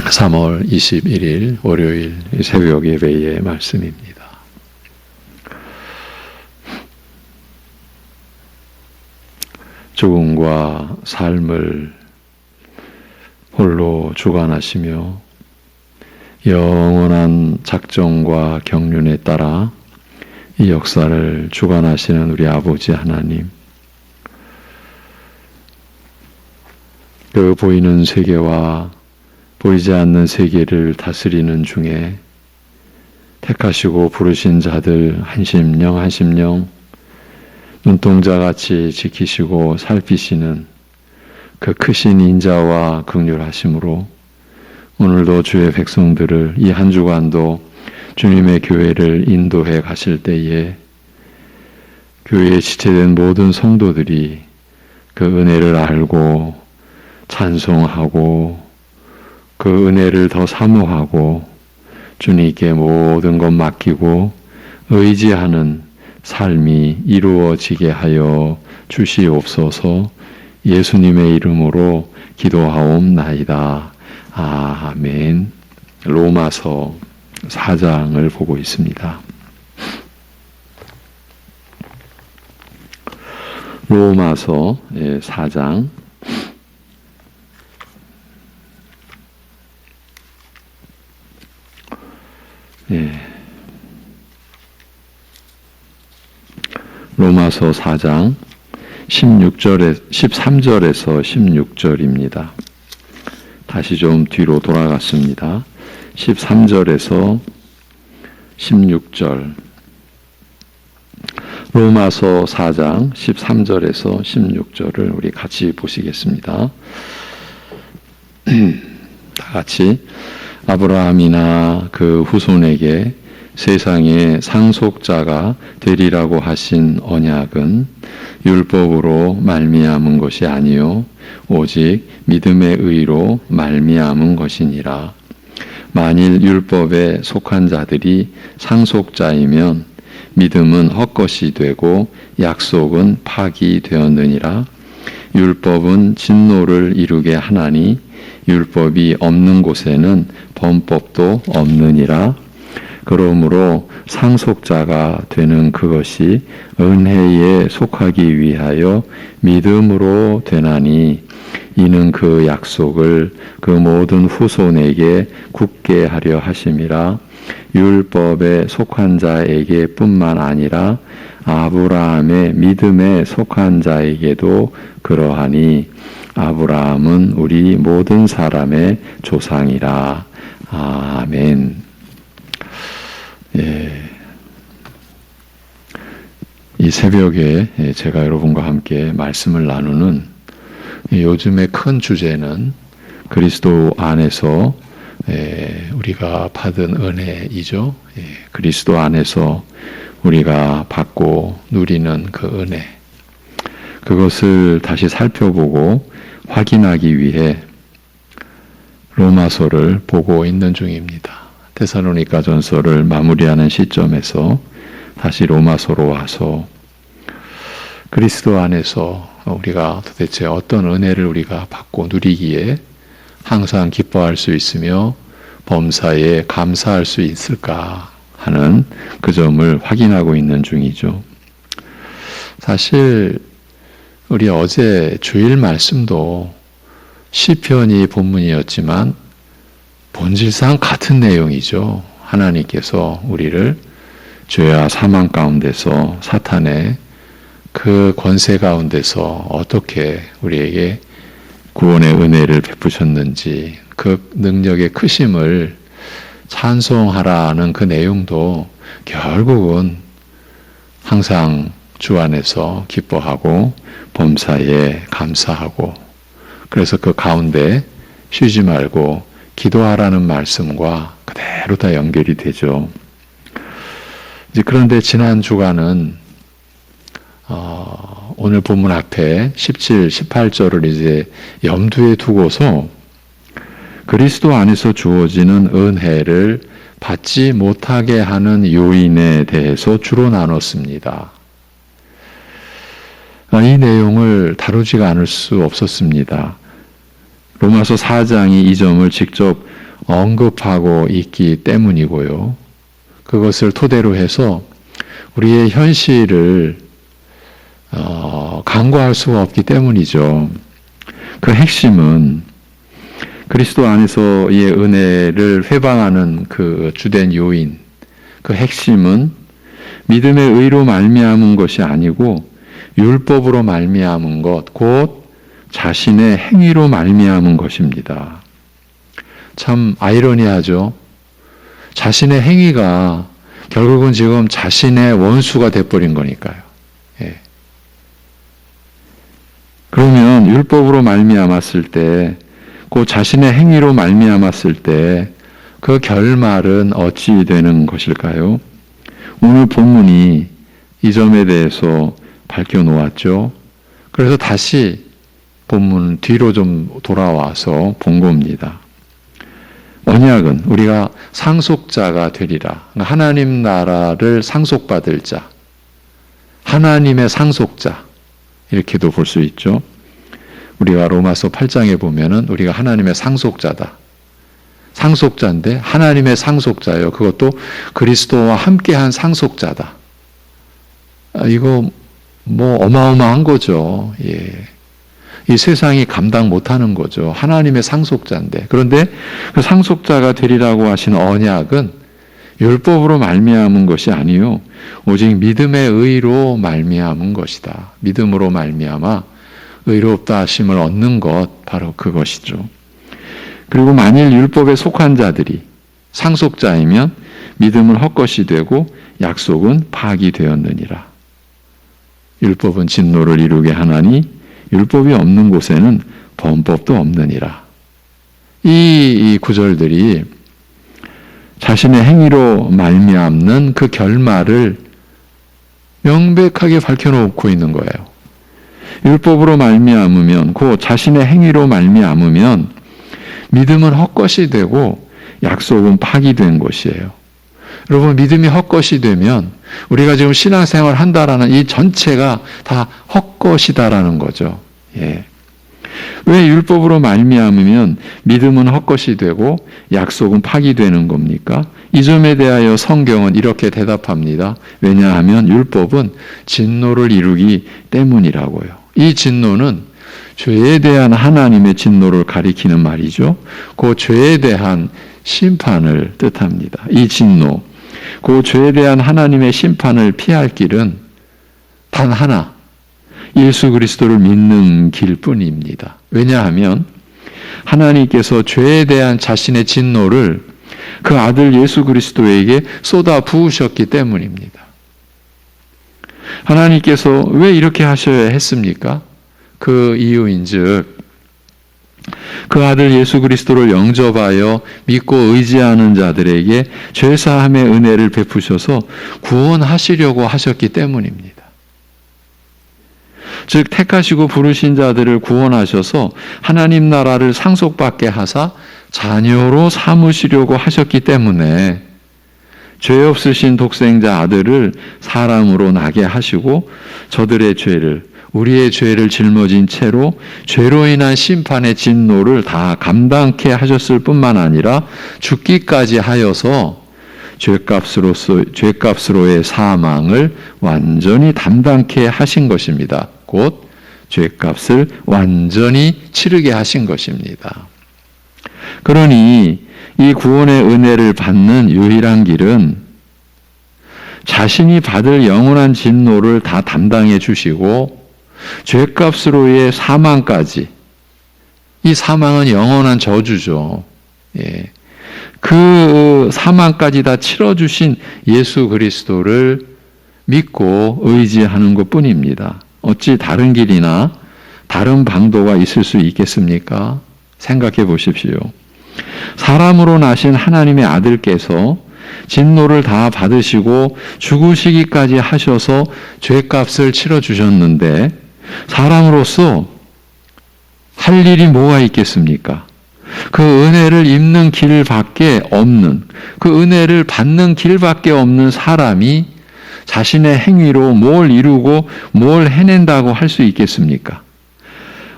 3월 21일 월요일 새벽 예배의 말씀입니다. 죽음과 삶을 홀로 주관하시며 영원한 작정과 경륜에 따라 이 역사를 주관하시는 우리 아버지 하나님, 그 보이는 세계와 보이지 않는 세계를 다스리는 중에 택하시고 부르신 자들 한심령 한심령 눈동자같이 지키시고 살피시는 그 크신 인자와 긍휼하심으로 오늘도 주의 백성들을 이 한 주간도 주님의 교회를 인도해 가실 때에 교회에 지체된 모든 성도들이 그 은혜를 알고 찬송하고 그 은혜를 더 사모하고 주님께 모든 것 맡기고 의지하는 삶이 이루어지게 하여 주시옵소서. 예수님의 이름으로 기도하옵나이다. 아멘. 로마서 4장을 보고 있습니다. 로마서 4장 로마서 4장 13절에서 16절입니다. 다시 좀 뒤로 돌아갔습니다. 13절에서 16절. 로마서 4장 13절에서 16절을 우리 같이 보시겠습니다. 다 같이. 아브라함이나 그 후손에게 세상의 상속자가 되리라고 하신 언약은 율법으로 말미암은 것이 아니요 오직 믿음의 의로 말미암은 것이니라. 만일 율법에 속한 자들이 상속자이면 믿음은 헛것이 되고 약속은 파기되었느니라. 율법은 진노를 이루게 하나니 율법이 없는 곳에는 범법도 없느니라. 그러므로 상속자가 되는 그것이 은혜에 속하기 위하여 믿음으로 되나니 이는 그 약속을 그 모든 후손에게 굳게 하려 하심이라. 율법에 속한 자에게 뿐만 아니라 아브라함의 믿음에 속한 자에게도 그러하니 아브라함은 우리 모든 사람의 조상이라. 아멘. 이 새벽에 제가 여러분과 함께 말씀을 나누는 요즘의 큰 주제는 그리스도 안에서 우리가 받은 은혜이죠. 그리스도 안에서 우리가 받고 누리는 그 은혜, 그것을 다시 살펴보고 확인하기 위해 로마서를 보고 있는 중입니다. 데살로니가 전서를 마무리하는 시점에서 다시 로마서로 와서 그리스도 안에서 우리가 도대체 어떤 은혜를 우리가 받고 누리기에 항상 기뻐할 수 있으며 범사에 감사할 수 있을까 하는 그 점을 확인하고 있는 중이죠. 사실 우리 어제 주일 말씀도 시편이 본문이었지만 본질상 같은 내용이죠. 하나님께서 우리를 죄와 사망 가운데서 사탄의 그 권세 가운데서 어떻게 우리에게 구원의 은혜를 베푸셨는지 그 능력의 크심을 찬송하라는 그 내용도 결국은 항상 주 안에서 기뻐하고 범사에 감사하고 그래서 그 가운데 쉬지 말고 기도하라는 말씀과 그대로 다 연결이 되죠. 이제 그런데 지난 주간은 오늘 본문 앞에 17, 18절을 이제 염두에 두고서 그리스도 안에서 주어지는 은혜를 받지 못하게 하는 요인에 대해서 주로 나눴습니다. 이 내용을 다루지가 않을 수 없었습니다. 로마서 4장이 이 점을 직접 언급하고 있기 때문이고요. 그것을 토대로 해서 우리의 현실을 간과할 수가 없기 때문이죠. 그 핵심은 그리스도 안에서의 은혜를 회방하는 그 주된 요인, 그 핵심은 믿음의 의로 말미암은 것이 아니고 율법으로 말미암은 것, 곧 자신의 행위로 말미암은 것입니다. 참 아이러니하죠. 자신의 행위가 결국은 지금 자신의 원수가 돼버린 거니까요. 예. 그러면 율법으로 말미암았을 때, 그 자신의 행위로 말미암았을 때 그 결말은 어찌 되는 것일까요? 오늘 본문이 이 점에 대해서 밝혀놓았죠. 그래서 다시 본문 뒤로 좀 돌아와서 본 겁니다. 언약은 우리가 상속자가 되리라. 하나님 나라를 상속받을 자, 하나님의 상속자, 이렇게도 볼 수 있죠. 우리가 로마서 8장에 보면은 우리가 하나님의 상속자다. 상속자인데 하나님의 상속자예요. 그것도 그리스도와 함께한 상속자다. 이거 뭐 어마어마한 거죠. 예. 이 세상이 감당 못하는 거죠. 하나님의 상속자인데. 그런데 그 상속자가 되리라고 하신 언약은 율법으로 말미암은 것이 아니요 오직 믿음의 의로 말미암은 것이다. 믿음으로 말미암아 의롭다 하심을 얻는 것, 바로 그것이죠. 그리고 만일 율법에 속한 자들이 상속자이면 믿음은 헛것이 되고 약속은 파기되었느니라. 율법은 진노를 이루게 하나니 율법이 없는 곳에는 범법도 없느니라. 이 구절들이 자신의 행위로 말미암는 그 결말을 명백하게 밝혀놓고 있는 거예요. 율법으로 말미암으면, 그 자신의 행위로 말미암으면 믿음은 헛것이 되고 약속은 파기된 것이에요. 여러분, 믿음이 헛것이 되면 우리가 지금 신앙생활 한다라는 이 전체가 다 헛것이다라는 거죠. 예. 왜 율법으로 말미암으면 믿음은 헛것이 되고 약속은 파기되는 겁니까? 이 점에 대하여 성경은 이렇게 대답합니다. 왜냐하면 율법은 진노를 이루기 때문이라고요. 이 진노는 죄에 대한 하나님의 진노를 가리키는 말이죠. 그 죄에 대한 심판을 뜻합니다. 이 진노, 그 죄에 대한 하나님의 심판을 피할 길은 단 하나, 예수 그리스도를 믿는 길뿐입니다. 왜냐하면 하나님께서 죄에 대한 자신의 진노를 그 아들 예수 그리스도에게 쏟아 부으셨기 때문입니다. 하나님께서 왜 이렇게 하셔야 했습니까? 그 이유인즉 그 아들 예수 그리스도를 영접하여 믿고 의지하는 자들에게 죄사함의 은혜를 베푸셔서 구원하시려고 하셨기 때문입니다. 즉 택하시고 부르신 자들을 구원하셔서 하나님 나라를 상속받게 하사 자녀로 삼으시려고 하셨기 때문에 죄 없으신 독생자 아들을 사람으로 나게 하시고 저들의 죄를, 우리의 죄를 짊어진 채로 죄로 인한 심판의 진노를 다 감당케 하셨을 뿐만 아니라 죽기까지 하여서 죄값으로의 사망을 완전히 담당케 하신 것입니다. 곧 죄값을 완전히 치르게 하신 것입니다. 그러니 이 구원의 은혜를 받는 유일한 길은 자신이 받을 영원한 진노를 다 담당해 주시고 죄값으로의 사망까지, 이 사망은 영원한 저주죠. 예. 그 사망까지 다 치러주신 예수 그리스도를 믿고 의지하는 것뿐입니다. 어찌 다른 길이나 다른 방도가 있을 수 있겠습니까? 생각해 보십시오. 사람으로 나신 하나님의 아들께서 진노를 다 받으시고 죽으시기까지 하셔서 죄값을 치러주셨는데 사람으로서 할 일이 뭐가 있겠습니까? 그 은혜를 입는 길밖에 없는, 그 은혜를 받는 길밖에 없는 사람이 자신의 행위로 뭘 이루고 뭘 해낸다고 할 수 있겠습니까?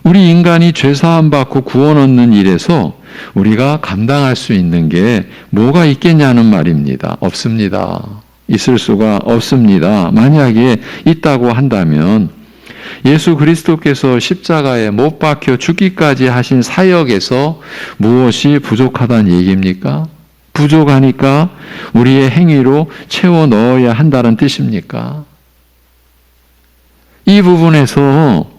우리 인간이 죄사함 받고 구원 얻는 일에서 우리가 감당할 수 있는 게 뭐가 있겠냐는 말입니다. 없습니다. 있을 수가 없습니다. 만약에 있다고 한다면 예수 그리스도께서 십자가에 못 박혀 죽기까지 하신 사역에서 무엇이 부족하다는 얘기입니까? 부족하니까 우리의 행위로 채워 넣어야 한다는 뜻입니까? 이 부분에서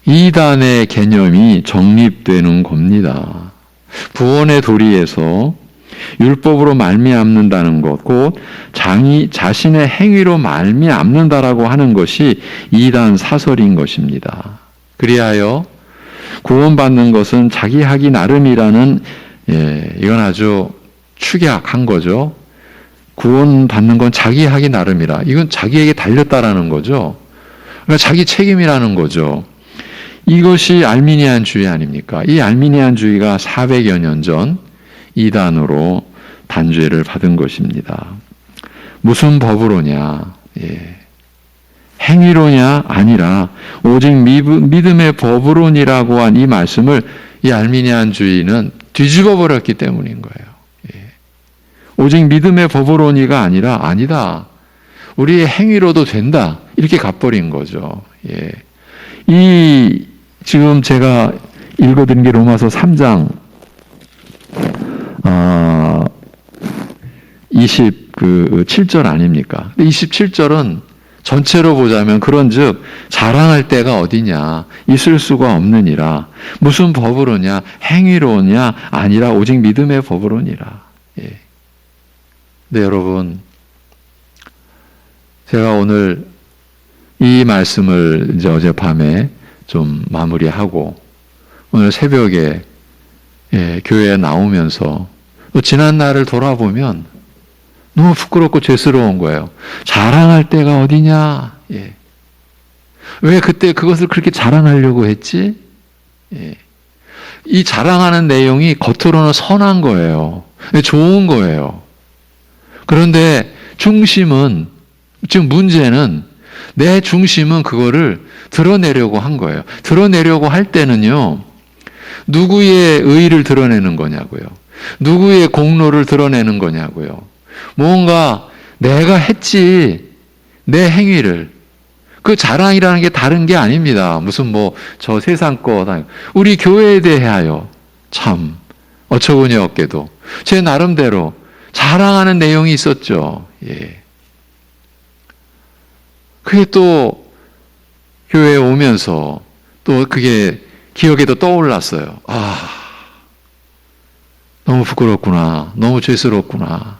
이단의 개념이 정립되는 겁니다. 구원의 도리에서 율법으로 말미암는다는 것, 곧 자신의 행위로 말미암는다라고 하는 것이 이단 사설인 것입니다. 그리하여 구원받는 것은 자기 하기 나름이라는, 이건 아주 축약한 거죠. 구원받는 건 자기 하기 나름이라. 이건 자기에게 달렸다라는 거죠. 그러니까 자기 책임이라는 거죠. 이것이 알미니안주의 아닙니까? 이 알미니안주의가 400여 년 전 이단으로 단죄를 받은 것입니다. 무슨 법으로냐? 행위로냐? 아니라 오직 믿음의 법으로니라고 한 이 말씀을 이 알미니안주의는 뒤집어 버렸기 때문인 거예요. 오직 믿음의 법으로니가 아니라 아니다. 우리의 행위로도 된다. 이렇게 가버린 거죠. 이 지금 제가 읽어드린 게 로마서 3장 27절 아닙니까? 27절은 전체로 보자면 그런즉 자랑할 데가 어디냐? 있을 수가 없느니라. 무슨 법으로냐? 행위로냐? 아니라 오직 믿음의 법으로니라. 네, 여러분, 제가 오늘 이 말씀을 이제 어젯밤에 좀 마무리하고 오늘 새벽에 교회에 나오면서 또 지난 날을 돌아보면 너무 부끄럽고 죄스러운 거예요. 자랑할 데가 어디냐? 왜 그때 그것을 그렇게 자랑하려고 했지? 이 자랑하는 내용이 겉으로는 선한 거예요. 좋은 거예요. 그런데 중심은, 지금 문제는 내 중심은 그거를 드러내려고 한 거예요. 드러내려고 할 때는요, 누구의 의의를 드러내는 거냐고요. 누구의 공로를 드러내는 거냐고요. 뭔가 내가 했지, 내 행위를. 그 자랑이라는 게 다른 게 아닙니다. 무슨 저 세상 거. 우리 교회에 대하여 참 어처구니 없게도 제 나름대로 자랑하는 내용이 있었죠. 그게 또 교회에 오면서 또 그게 기억에도 떠올랐어요. 너무 부끄럽구나. 너무 죄스럽구나.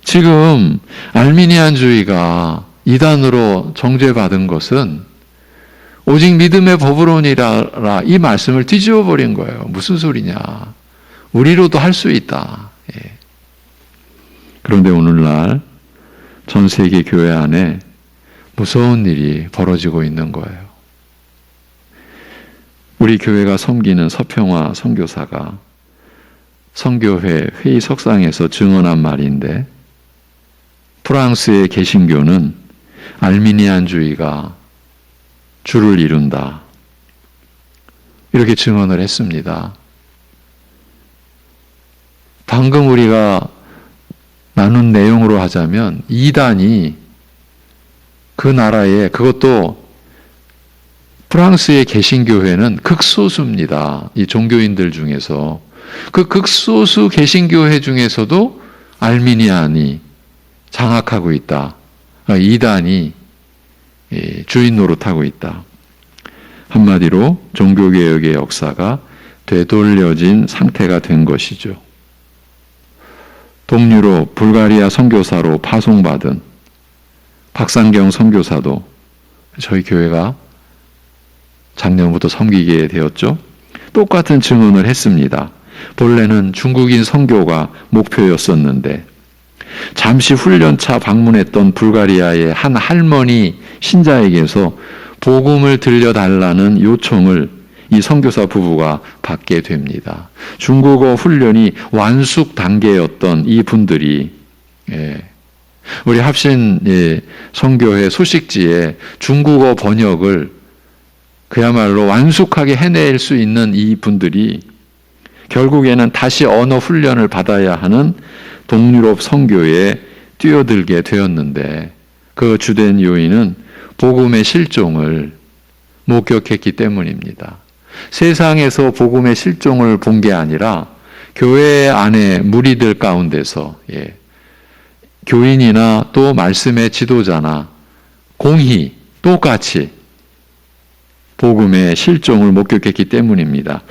지금 알미니안주의가 이단으로 정죄받은 것은 오직 믿음의 법으로니라 이 말씀을 뒤집어 버린 거예요. 무슨 소리냐. 우리로도 할 수 있다. 그런데 오늘날 전 세계 교회 안에 무서운 일이 벌어지고 있는 거예요. 우리 교회가 섬기는 서평화 선교사가 선교회 회의석상에서 증언한 말인데, 프랑스의 개신교는 알미니안주의가 주를 이룬다. 이렇게 증언을 했습니다. 방금 우리가 나눈 내용으로 하자면 이단이 그 나라에, 그것도 프랑스의 개신교회는 극소수입니다. 이 종교인들 중에서. 그 극소수 개신교회 중에서도 알미니안이 장악하고 있다. 이단이 주인 노릇하고 있다. 한마디로 종교개혁의 역사가 되돌려진 상태가 된 것이죠. 동유럽 불가리아 선교사로 파송받은 박상경 선교사도 저희 교회가 작년부터 섬기게 되었죠. 똑같은 증언을 했습니다. 본래는 중국인 선교가 목표였었는데 잠시 훈련차 방문했던 불가리아의 한 할머니 신자에게서 복음을 들려달라는 요청을 이 선교사 부부가 받게 됩니다. 중국어 훈련이 완숙 단계였던 이 분들이 우리 합신 선교회 소식지에 중국어 번역을 그야말로 완숙하게 해낼 수 있는 이 분들이 결국에는 다시 언어 훈련을 받아야 하는 동유럽 선교에 뛰어들게 되었는데, 그 주된 요인은 복음의 실종을 목격했기 때문입니다. 세상에서 복음의 실종을 본 게 아니라 교회 안에 무리들 가운데서 교인이나 또 말씀의 지도자나 공히 똑같이 복음의 실종을 목격했기 때문입니다.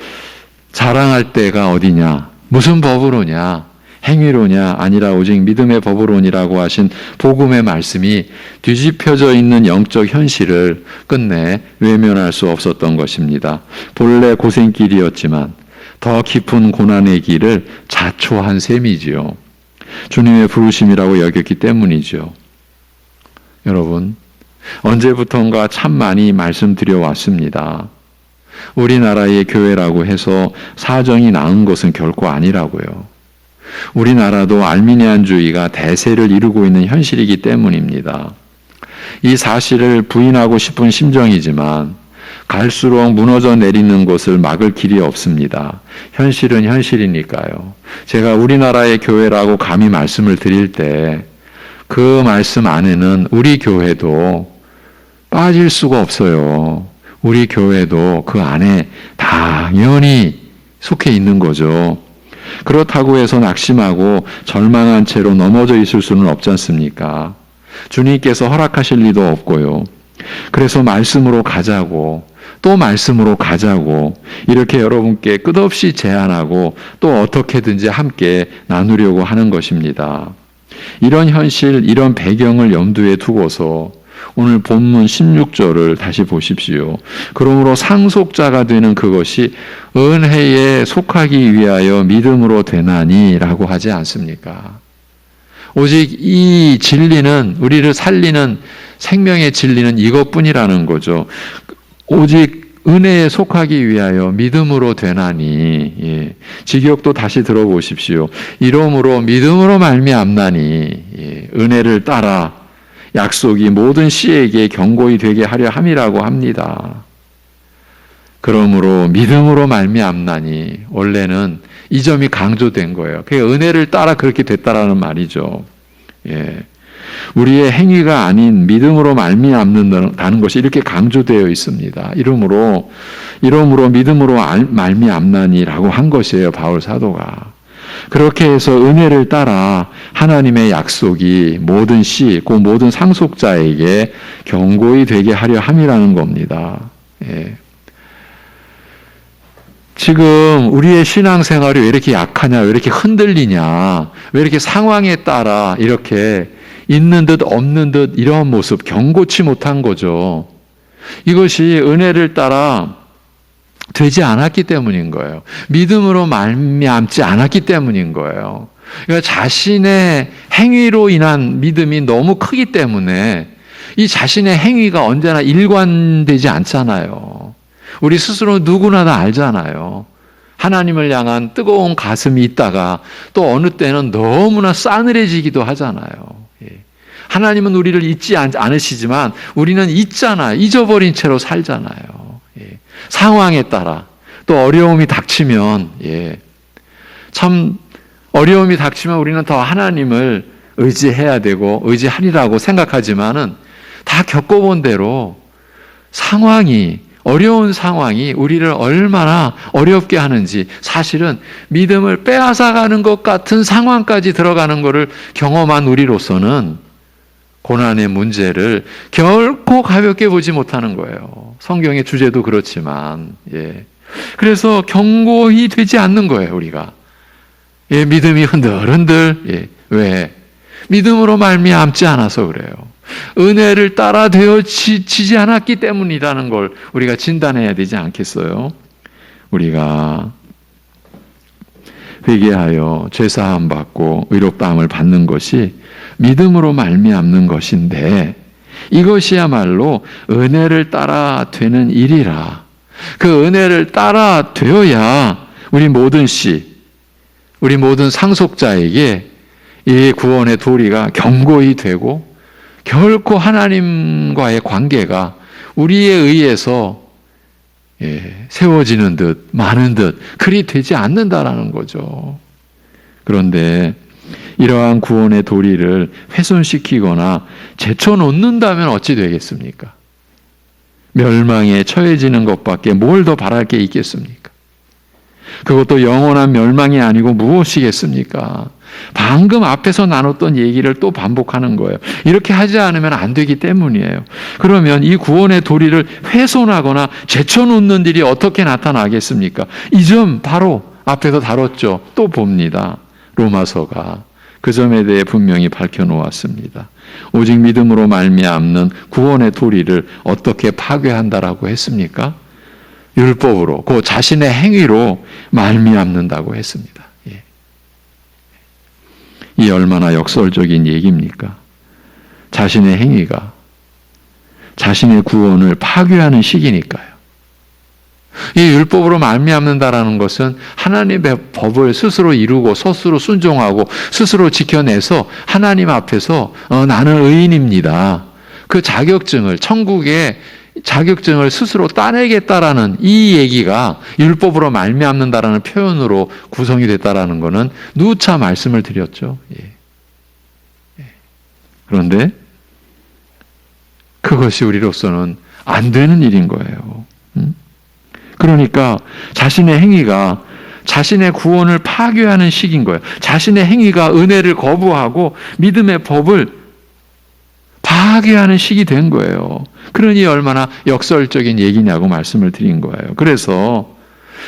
자랑할 때가 어디냐? 무슨 법으로냐? 행위로냐? 아니라 오직 믿음의 법으로니라고 하신 복음의 말씀이 뒤집혀져 있는 영적 현실을 끝내 외면할 수 없었던 것입니다. 본래 고생길이었지만 더 깊은 고난의 길을 자초한 셈이지요. 주님의 부르심이라고 여겼기 때문이죠. 여러분, 언제부턴가 참 많이 말씀드려 왔습니다. 우리나라의 교회라고 해서 사정이 나은 것은 결코 아니라고요. 우리나라도 알미니안주의가 대세를 이루고 있는 현실이기 때문입니다. 이 사실을 부인하고 싶은 심정이지만 갈수록 무너져 내리는 것을 막을 길이 없습니다. 현실은 현실이니까요. 제가 우리나라의 교회라고 감히 말씀을 드릴 때 그 말씀 안에는 우리 교회도 빠질 수가 없어요. 우리 교회도 그 안에 당연히 속해 있는 거죠. 그렇다고 해서 낙심하고 절망한 채로 넘어져 있을 수는 없지 않습니까? 주님께서 허락하실 리도 없고요. 그래서 말씀으로 가자고, 또 말씀으로 가자고, 이렇게 여러분께 끝없이 제안하고 또 어떻게든지 함께 나누려고 하는 것입니다. 이런 현실, 이런 배경을 염두에 두고서 오늘 본문 16절을 다시 보십시오. 그러므로 상속자가 되는 그것이 은혜에 속하기 위하여 믿음으로 되나니 라고 하지 않습니까? 오직 이 진리는, 우리를 살리는 생명의 진리는 이것뿐이라는 거죠. 오직 은혜에 속하기 위하여 믿음으로 되나니. 직역도 다시 들어보십시오. 이러므로 믿음으로 말미암나니 은혜를 따라 약속이 모든 씨에게 경고히 되게 하려 함이라고 합니다. 그러므로 믿음으로 말미암나니, 원래는 이 점이 강조된 거예요. 그게 은혜를 따라 그렇게 됐다라는 말이죠. 우리의 행위가 아닌 믿음으로 말미암는다는 것이 이렇게 강조되어 있습니다. 이러므로 믿음으로 말미암나니라고 한 것이에요, 바울 사도가. 그렇게 해서 은혜를 따라 하나님의 약속이 모든 씨, 그 모든 상속자에게 경고히 되게 하려 함이라는 겁니다. 지금 우리의 신앙생활이 왜 이렇게 약하냐, 왜 이렇게 흔들리냐, 왜 이렇게 상황에 따라 이렇게 있는 듯 없는 듯 이런 모습, 경고치 못한 거죠. 이것이 은혜를 따라 되지 않았기 때문인 거예요. 믿음으로 말미암지 않았기 때문인 거예요. 그러니까 자신의 행위로 인한 믿음이 너무 크기 때문에 이 자신의 행위가 언제나 일관되지 않잖아요. 우리 스스로 누구나 다 알잖아요. 하나님을 향한 뜨거운 가슴이 있다가 또 어느 때는 너무나 싸늘해지기도 하잖아요. 하나님은 우리를 잊지 않으시지만 우리는 잊어버린 채로 살잖아요. 상황에 따라 또 어려움이 닥치면 참 어려움이 닥치면 우리는 더 하나님을 의지해야 되고 의지하리라고 생각하지만은 다 겪어본 대로 어려운 상황이 우리를 얼마나 어렵게 하는지, 사실은 믿음을 빼앗아가는 것 같은 상황까지 들어가는 것을 경험한 우리로서는 고난의 문제를 결코 가볍게 보지 못하는 거예요. 성경의 주제도 그렇지만, 그래서 경고히 되지 않는 거예요, 우리가. 믿음이 흔들흔들. 왜? 믿음으로 말미암지 않아서 그래요. 은혜를 따라 되어지지 않았기 때문이라는 걸 우리가 진단해야 되지 않겠어요? 우리가 회개하여 죄사함 받고 의롭다함을 받는 것이 믿음으로 말미암는 것인데, 이것이야말로 은혜를 따라 되는 일이라. 그 은혜를 따라 되어야 우리 모든 상속자에게 이 구원의 도리가 견고히 되고 결코 하나님과의 관계가 우리에 의해서 세워지는 듯 많은 듯 그리 되지 않는다라는 거죠. 그런데 이러한 구원의 도리를 훼손시키거나 제쳐놓는다면 어찌 되겠습니까? 멸망에 처해지는 것밖에 뭘 더 바랄 게 있겠습니까? 그것도 영원한 멸망이 아니고 무엇이겠습니까? 방금 앞에서 나눴던 얘기를 또 반복하는 거예요. 이렇게 하지 않으면 안 되기 때문이에요. 그러면 이 구원의 도리를 훼손하거나 제쳐놓는 일이 어떻게 나타나겠습니까? 이 점 바로 앞에서 다뤘죠. 또 봅니다. 로마서가 그 점에 대해 분명히 밝혀놓았습니다. 오직 믿음으로 말미암는 구원의 도리를 어떻게 파괴한다라고 했습니까? 율법으로, 그 자신의 행위로 말미암는다고 했습니다. 이 얼마나 역설적인 얘기입니까? 자신의 행위가 자신의 구원을 파괴하는 시기니까요. 이 율법으로 말미암는다라는 것은 하나님의 법을 스스로 이루고 스스로 순종하고 스스로 지켜내서 하나님 앞에서 나는 의인입니다. 그 자격증을 천국의 자격증을 스스로 따내겠다라는 이 얘기가 율법으로 말미암는다라는 표현으로 구성이 됐다라는 것은 누차 말씀을 드렸죠. 그런데 그것이 우리로서는 안 되는 일인 거예요. 그러니까 자신의 행위가 자신의 구원을 파괴하는 식인 거예요. 자신의 행위가 은혜를 거부하고 믿음의 법을 파괴하는 식이 된 거예요. 그러니 얼마나 역설적인 얘기냐고 말씀을 드린 거예요. 그래서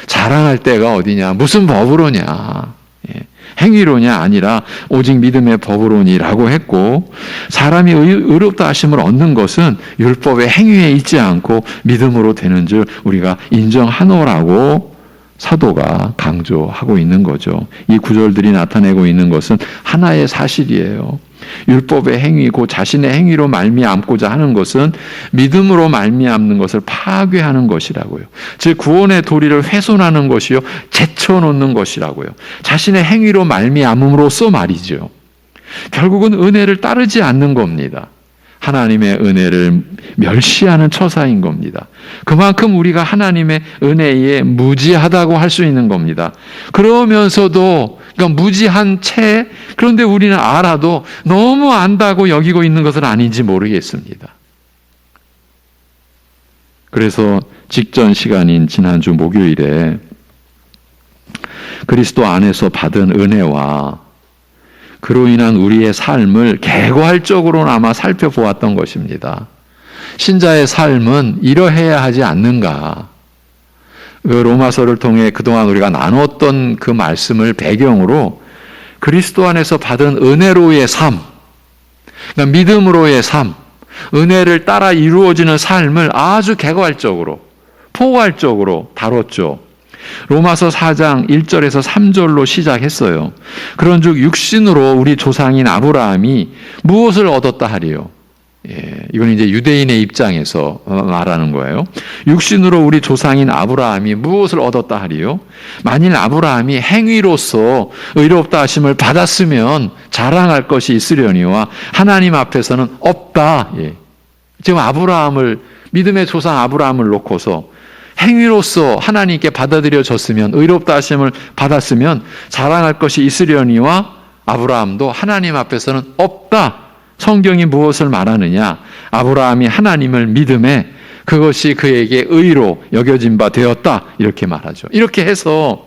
자랑할 때가 어디냐, 무슨 법으로냐, 행위로냐 아니라 오직 믿음의 법으로니라고 했고, 사람이 의롭다 하심을 얻는 것은 율법의 행위에 있지 않고 믿음으로 되는 줄 우리가 인정하노라고 사도가 강조하고 있는 거죠. 이 구절들이 나타내고 있는 것은 하나의 사실이에요. 율법의 행위고 자신의 행위로 말미암고자 하는 것은 믿음으로 말미암는 것을 파괴하는 것이라고요. 즉 구원의 도리를 훼손하는 것이요 제쳐놓는 것이라고요. 자신의 행위로 말미암음으로써 말이죠. 결국은 은혜를 따르지 않는 겁니다. 하나님의 은혜를 멸시하는 처사인 겁니다. 그만큼 우리가 하나님의 은혜에 무지하다고 할 수 있는 겁니다. 그러면서도 그러니까 무지한 채 그런데 우리는 알아도 너무 안다고 여기고 있는 것은 아닌지 모르겠습니다. 그래서 직전 시간인 지난주 목요일에 그리스도 안에서 받은 은혜와 그로 인한 우리의 삶을 개괄적으로나마 살펴보았던 것입니다. 신자의 삶은 이러해야 하지 않는가? 그 로마서를 통해 그동안 우리가 나눴던 그 말씀을 배경으로 그리스도 안에서 받은 은혜로의 삶, 그러니까 믿음으로의 삶, 은혜를 따라 이루어지는 삶을 아주 개괄적으로, 포괄적으로 다뤘죠. 로마서 4장 1절에서 3절로 시작했어요. 그런즉 육신으로 우리 조상인 아브라함이 무엇을 얻었다 하리요? 이건 이제 유대인의 입장에서 말하는 거예요. 육신으로 우리 조상인 아브라함이 무엇을 얻었다 하리요? 만일 아브라함이 행위로서 의롭다 하심을 받았으면 자랑할 것이 있으려니와 하나님 앞에서는 없다. 지금 아브라함을 믿음의 조상 아브라함을 놓고서 행위로서 하나님께 받아들여졌으면 의롭다 하심을 받았으면 자랑할 것이 있으려니와 아브라함도 하나님 앞에서는 없다. 성경이 무엇을 말하느냐? 아브라함이 하나님을 믿음에 그것이 그에게 의로 여겨진 바 되었다. 이렇게 말하죠. 이렇게 해서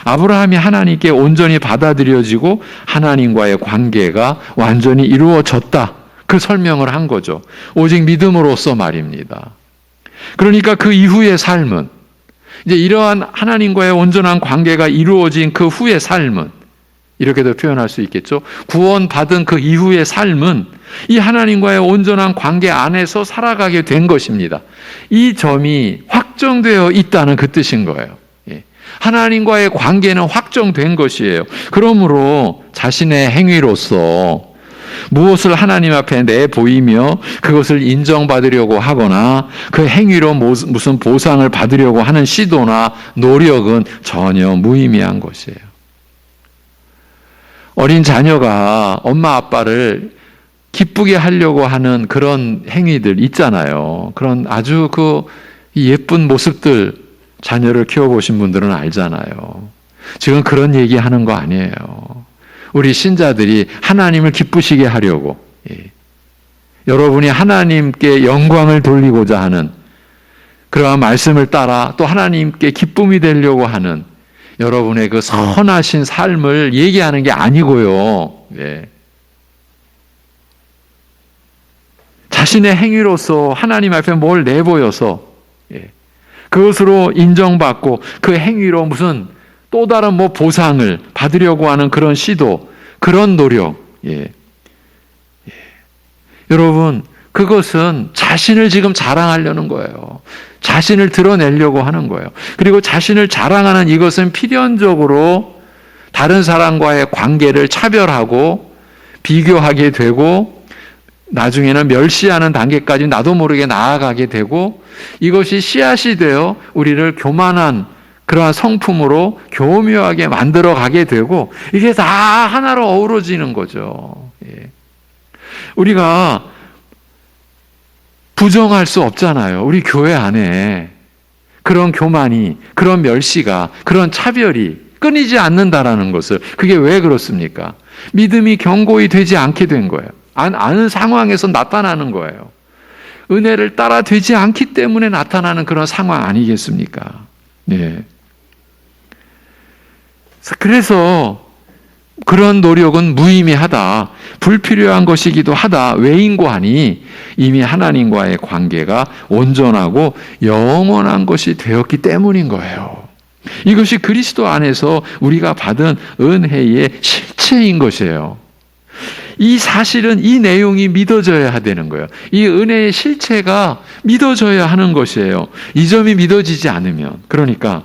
아브라함이 하나님께 온전히 받아들여지고 하나님과의 관계가 완전히 이루어졌다. 그 설명을 한 거죠. 오직 믿음으로써 말입니다. 그러니까 그 이후의 삶은 이제 이러한 하나님과의 온전한 관계가 이루어진 그 후의 삶은 이렇게도 표현할 수 있겠죠. 구원받은 그 이후의 삶은 이 하나님과의 온전한 관계 안에서 살아가게 된 것입니다. 이 점이 확정되어 있다는 그 뜻인 거예요. 하나님과의 관계는 확정된 것이에요. 그러므로 자신의 행위로서 무엇을 하나님 앞에 내보이며 그것을 인정받으려고 하거나 그 행위로 무슨 보상을 받으려고 하는 시도나 노력은 전혀 무의미한 것이에요. 어린 자녀가 엄마 아빠를 기쁘게 하려고 하는 그런 행위들 있잖아요. 그런 아주 그 예쁜 모습들 자녀를 키워보신 분들은 알잖아요. 지금 그런 얘기하는 거 아니에요. 우리 신자들이 하나님을 기쁘시게 하려고, 여러분이 하나님께 영광을 돌리고자 하는 그러한 말씀을 따라 또 하나님께 기쁨이 되려고 하는 여러분의 그 선하신 삶을 얘기하는 게 아니고요. 자신의 행위로서 하나님 앞에 뭘 내보여서 그것으로 인정받고 그 행위로 무슨 또 다른 뭐 보상을 받으려고 하는 그런 시도, 그런 노력. 여러분, 그것은 자신을 지금 자랑하려는 거예요. 자신을 드러내려고 하는 거예요. 그리고 자신을 자랑하는 이것은 필연적으로 다른 사람과의 관계를 차별하고 비교하게 되고 나중에는 멸시하는 단계까지 나도 모르게 나아가게 되고 이것이 씨앗이 되어 우리를 교만한 그러한 성품으로 교묘하게 만들어 가게 되고 이게 다 하나로 어우러지는 거죠. 우리가 부정할 수 없잖아요. 우리 교회 안에 그런 교만이, 그런 멸시가, 그런 차별이 끊이지 않는다라는 것을. 그게 왜 그렇습니까? 믿음이 견고히 되지 않게 된 거예요. 아는 상황에서 나타나는 거예요. 은혜를 따라 되지 않기 때문에 나타나는 그런 상황 아니겠습니까? 그래서 그런 노력은 무의미하다, 불필요한 것이기도 하다. 왜인고 하니 이미 하나님과의 관계가 온전하고 영원한 것이 되었기 때문인 거예요. 이것이 그리스도 안에서 우리가 받은 은혜의 실체인 것이에요. 이 사실은, 이 내용이 믿어져야 되는 거예요. 이 은혜의 실체가 믿어져야 하는 것이에요. 이 점이 믿어지지 않으면, 그러니까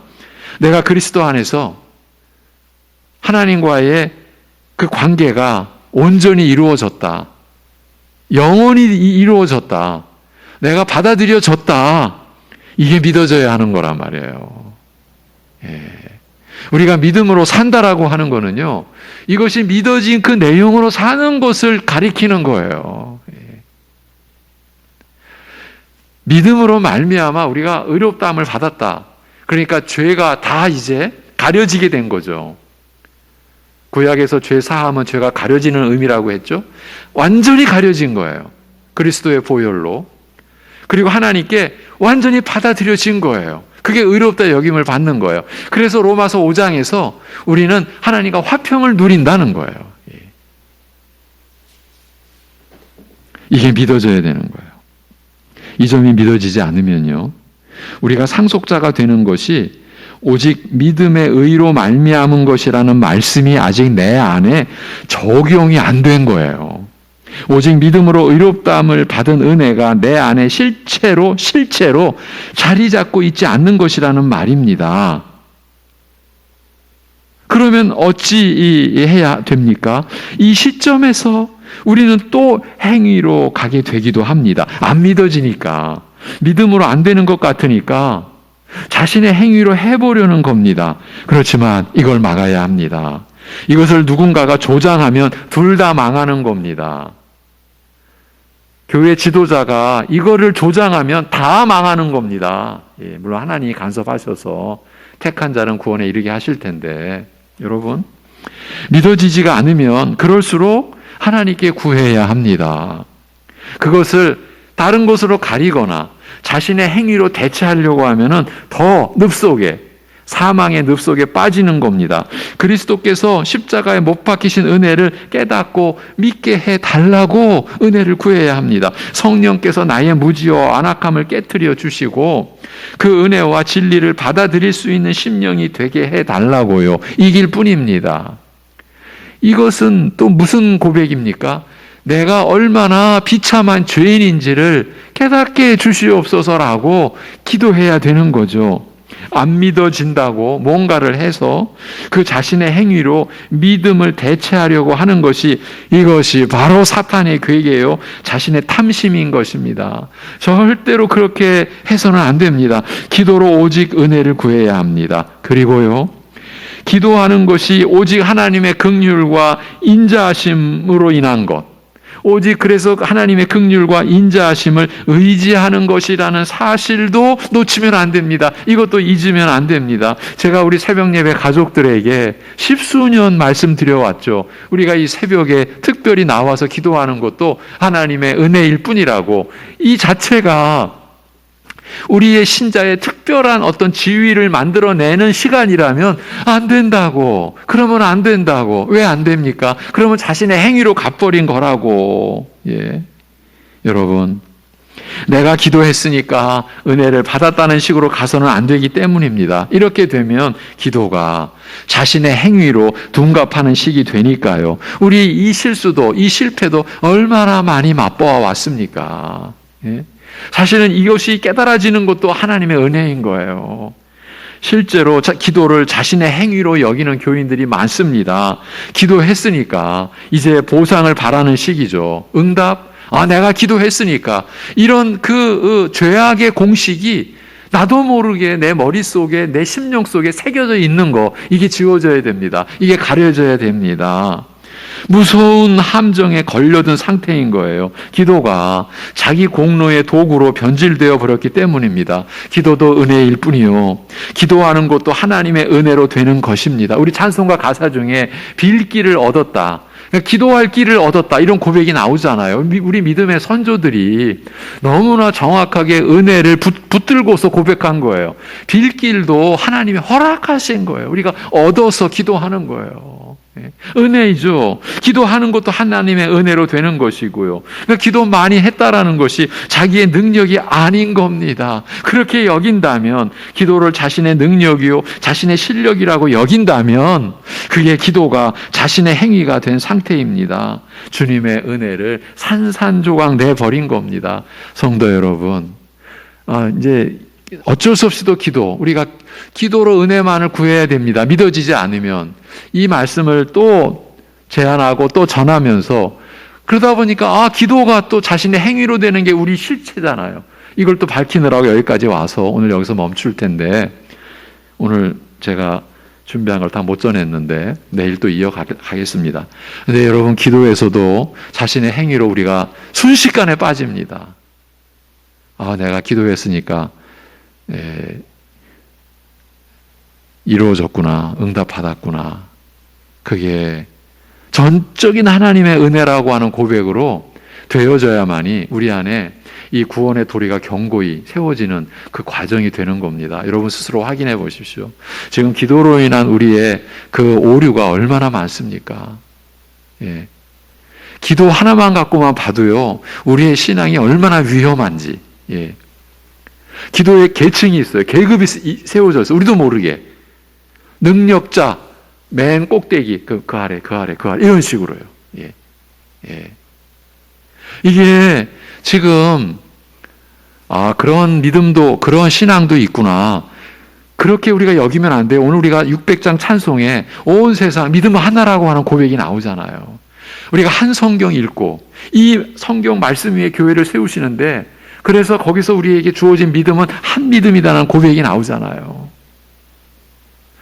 내가 그리스도 안에서 하나님과의 그 관계가 온전히 이루어졌다, 영원히 이루어졌다, 내가 받아들여졌다, 이게 믿어져야 하는 거란 말이에요. 우리가 믿음으로 산다라고 하는 거는요, 이것이 믿어진 그 내용으로 사는 것을 가리키는 거예요. 믿음으로 말미암아 우리가 의롭다함을 받았다. 그러니까 죄가 다 이제 가려지게 된 거죠. 구약에서 죄 사함은 죄가 가려지는 의미라고 했죠. 완전히 가려진 거예요. 그리스도의 보혈로. 그리고 하나님께 완전히 받아들여진 거예요. 그게 의롭다 여김을 받는 거예요. 그래서 로마서 5장에서 우리는 하나님과 화평을 누린다는 거예요. 이게 믿어져야 되는 거예요. 이 점이 믿어지지 않으면요, 우리가 상속자가 되는 것이 오직 믿음의 의로 말미암은 것이라는 말씀이 아직 내 안에 적용이 안 된 거예요. 오직 믿음으로 의롭다함을 받은 은혜가 내 안에 실체로 자리 잡고 있지 않는 것이라는 말입니다. 그러면 어찌 해야 됩니까? 이 시점에서 우리는 또 행위로 가게 되기도 합니다. 안 믿어지니까, 믿음으로 안 되는 것 같으니까 자신의 행위로 해보려는 겁니다. 그렇지만 이걸 막아야 합니다. 이것을 누군가가 조장하면 둘 다 망하는 겁니다. 교회 지도자가 이거를 조장하면 다 망하는 겁니다. 물론 하나님이 간섭하셔서 택한 자는 구원에 이르게 하실 텐데, 여러분, 믿어지지가 않으면 그럴수록 하나님께 구해야 합니다. 그것을 다른 것으로 가리거나 자신의 행위로 대체하려고 하면은 더 늪속에, 사망의 늪속에 빠지는 겁니다. 그리스도께서 십자가에 못 박히신 은혜를 깨닫고 믿게 해달라고 은혜를 구해야 합니다. 성령께서 나의 무지와 안악함을 깨트려 주시고 그 은혜와 진리를 받아들일 수 있는 심령이 되게 해달라고요. 이길 뿐입니다. 이것은 또 무슨 고백입니까? 내가 얼마나 비참한 죄인인지를 깨닫게 해주시옵소서라고 기도해야 되는 거죠. 안 믿어진다고 뭔가를 해서 그 자신의 행위로 믿음을 대체하려고 하는 것이, 이것이 바로 사탄의 괴계요, 자신의 탐심인 것입니다. 절대로 그렇게 해서는 안 됩니다. 기도로 오직 은혜를 구해야 합니다. 그리고요, 기도하는 것이 오직 하나님의 긍휼과 인자하심으로 인한 것, 오직 그래서 하나님의 긍휼과 인자하심을 의지하는 것이라는 사실도 놓치면 안 됩니다. 이것도 잊으면 안 됩니다. 제가 우리 새벽 예배 가족들에게 십수년 말씀드려왔죠. 우리가 이 새벽에 특별히 나와서 기도하는 것도 하나님의 은혜일 뿐이라고. 이 자체가 우리의 신자의 특별한 어떤 지위를 만들어내는 시간이라면 안 된다고. 그러면 안 된다고. 왜 안 됩니까? 그러면 자신의 행위로 갚버린 거라고. 예. 여러분, 내가 기도했으니까 은혜를 받았다는 식으로 가서는 안 되기 때문입니다. 이렇게 되면 기도가 자신의 행위로 둔갑하는 식이 되니까요. 우리 이 실수도, 이 실패도 얼마나 많이 맛보아 왔습니까? 예? 사실은 이것이 깨달아지는 것도 하나님의 은혜인 거예요. 실제로 기도를 자신의 행위로 여기는 교인들이 많습니다. 기도했으니까 이제 보상을 바라는 시기죠. 응답? 내가 기도했으니까. 이런 그 죄악의 공식이 나도 모르게 내 머릿속에, 내 심령 속에 새겨져 있는 거, 이게 지워져야 됩니다. 이게 가려져야 됩니다. 무서운 함정에 걸려든 상태인 거예요. 기도가 자기 공로의 도구로 변질되어 버렸기 때문입니다. 기도도 은혜일 뿐이요, 기도하는 것도 하나님의 은혜로 되는 것입니다. 우리 찬송가 가사 중에 빌 길을 얻었다, 기도할 길을 얻었다, 이런 고백이 나오잖아요. 우리 믿음의 선조들이 너무나 정확하게 은혜를 붙들고서 고백한 거예요. 빌 길도 하나님이 허락하신 거예요. 우리가 얻어서 기도하는 거예요. 은혜이죠. 기도하는 것도 하나님의 은혜로 되는 것이고요. 그러니까 기도 많이 했다라는 것이 자기의 능력이 아닌 겁니다. 그렇게 여긴다면, 기도를 자신의 능력이요, 자신의 실력이라고 여긴다면, 그게 기도가 자신의 행위가 된 상태입니다. 주님의 은혜를 산산조각 내버린 겁니다. 성도 여러분, 이제 어쩔 수 없이도 우리가 기도로 은혜만을 구해야 됩니다. 믿어지지 않으면. 이 말씀을 또 제안하고 또 전하면서, 그러다 보니까 기도가 또 자신의 행위로 되는 게 우리 실체잖아요. 이걸 또 밝히느라고 여기까지 와서 오늘 여기서 멈출 텐데, 오늘 제가 준비한 걸 다 못 전했는데 내일 또 이어가겠습니다. 근데 여러분, 기도에서도 자신의 행위로 우리가 순식간에 빠집니다. 내가 기도했으니까 이루어졌구나, 응답받았구나. 그게 전적인 하나님의 은혜라고 하는 고백으로 되어져야만이 우리 안에 이 구원의 도리가 견고히 세워지는 그 과정이 되는 겁니다. 여러분 스스로 확인해 보십시오. 지금 기도로 인한 우리의 그 오류가 얼마나 많습니까? 예. 기도 하나만 갖고만 봐도요, 우리의 신앙이 얼마나 위험한지. 예. 기도에 계층이 있어요. 계급이 세워져 있어요. 우리도 모르게. 능력자, 맨 꼭대기, 그 아래, 이런 식으로요. 예. 예. 이게 지금, 그런 믿음도, 그런 신앙도 있구나. 그렇게 우리가 여기면 안 돼요. 오늘 우리가 600장 찬송에 온 세상 믿음 하나라고 하는 고백이 나오잖아요. 우리가 한 성경 읽고, 이 성경 말씀 위에 교회를 세우시는데, 그래서 거기서 우리에게 주어진 믿음은 한 믿음이라는 고백이 나오잖아요.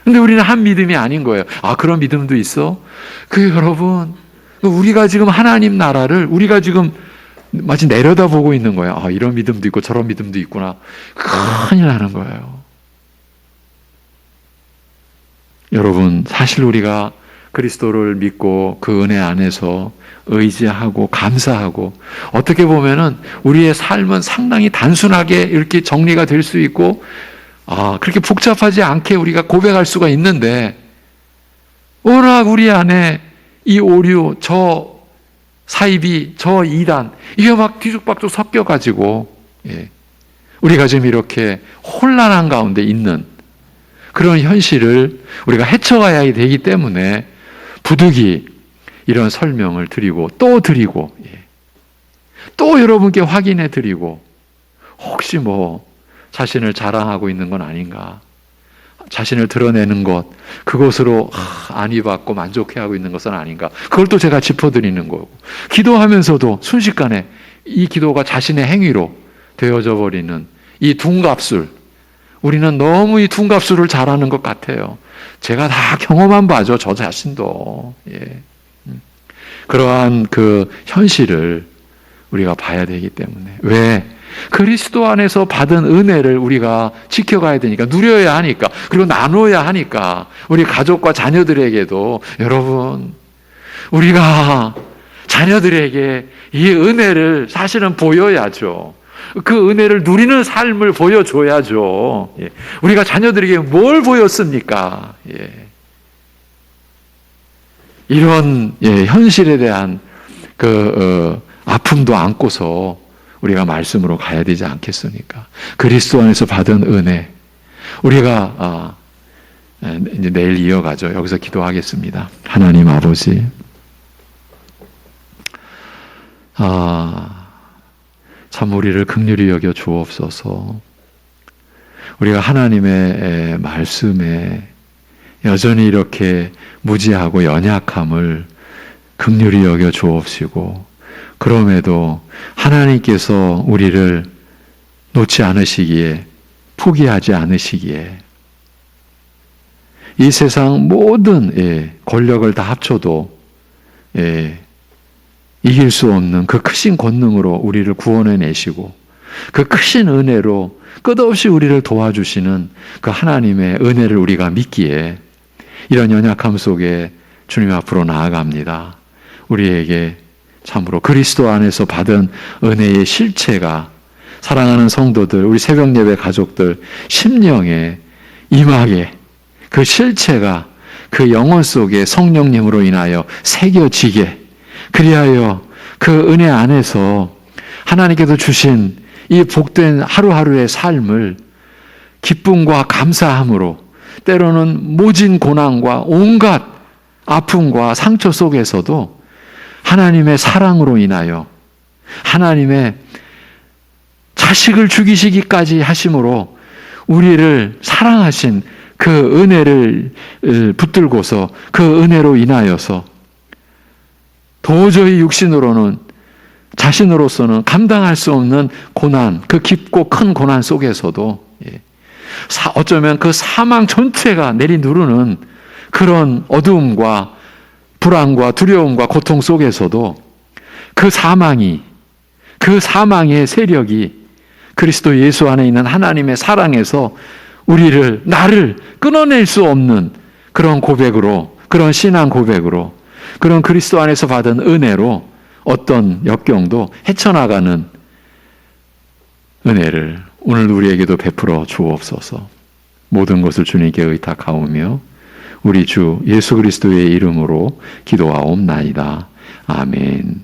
근데 우리는 한 믿음이 아닌 거예요. 그런 믿음도 있어? 여러분, 우리가 지금 하나님 나라를 우리가 지금 마치 내려다보고 있는 거예요. 이런 믿음도 있고 저런 믿음도 있구나. 큰일 나는 거예요. 여러분, 사실 우리가 그리스도를 믿고 그 은혜 안에서 의지하고 감사하고, 어떻게 보면은 우리의 삶은 상당히 단순하게 이렇게 정리가 될 수 있고, 그렇게 복잡하지 않게 우리가 고백할 수가 있는데, 워낙 우리 안에 이 오류, 저 사이비, 저 이단, 이게 막 뒤죽박죽 섞여가지고, 우리가 지금 이렇게 혼란한 가운데 있는 그런 현실을 우리가 헤쳐가야 되기 때문에 부득이 이런 설명을 드리고 또 드리고, 또 여러분께 확인해 드리고, 혹시 자신을 자랑하고 있는 건 아닌가, 자신을 드러내는 것, 그것으로 안위받고 만족해하고 있는 것은 아닌가, 그걸 또 제가 짚어드리는 거고, 기도하면서도 순식간에 이 기도가 자신의 행위로 되어져 버리는 이 둔갑술, 우리는 너무 이 둔갑술을 잘하는 것 같아요. 제가 다 경험한 바죠. 저 자신도. 예. 그러한 그 현실을 우리가 봐야 되기 때문에. 왜? 그리스도 안에서 받은 은혜를 우리가 지켜가야 되니까, 누려야 하니까, 그리고 나눠야 하니까, 우리 가족과 자녀들에게도, 여러분, 우리가 자녀들에게 이 은혜를 사실은 보여야죠. 그 은혜를 누리는 삶을 보여줘야죠. 예. 우리가 자녀들에게 뭘 보였습니까? 예. 이런 현실에 대한 아픔도 안고서 우리가 말씀으로 가야 되지 않겠습니까? 그리스도 안에서 받은 은혜, 우리가 이제 내일 이어가죠. 여기서 기도하겠습니다. 하나님 아버지, 참 우리를 긍휼히 여겨 주옵소서. 우리가 하나님의 말씀에 여전히 이렇게 무지하고 연약함을 긍휼히 여겨 주옵시고, 그럼에도 하나님께서 우리를 놓지 않으시기에, 포기하지 않으시기에, 이 세상 모든 권력을 다 합쳐도 이길 수 없는 그 크신 권능으로 우리를 구원해 내시고, 그 크신 은혜로 끝없이 우리를 도와주시는 그 하나님의 은혜를 우리가 믿기에 이런 연약함 속에 주님 앞으로 나아갑니다. 우리에게 참으로 그리스도 안에서 받은 은혜의 실체가 사랑하는 성도들, 우리 새벽 예배 가족들 심령에 임하게, 그 실체가 그 영혼 속에 성령님으로 인하여 새겨지게, 그리하여 그 은혜 안에서 하나님께서 주신 이 복된 하루하루의 삶을 기쁨과 감사함으로, 때로는 모진 고난과 온갖 아픔과 상처 속에서도 하나님의 사랑으로 인하여, 하나님의 자식을 죽이시기까지 하심으로 우리를 사랑하신 그 은혜를 붙들고서 그 은혜로 인하여서 도저히 육신으로는, 자신으로서는 감당할 수 없는 고난, 그 깊고 큰 고난 속에서도 어쩌면 그 사망 전체가 내리누르는 그런 어두움과 불안과 두려움과 고통 속에서도 그 사망의 세력이 그리스도 예수 안에 있는 하나님의 사랑에서 나를 끊어낼 수 없는 그런 고백으로, 그런 신앙 고백으로, 그런 그리스도 안에서 받은 은혜로 어떤 역경도 헤쳐나가는 은혜를 오늘 우리에게도 베풀어 주옵소서. 모든 것을 주님께 의탁하오며 우리 주 예수 그리스도의 이름으로 기도하옵나이다. 아멘.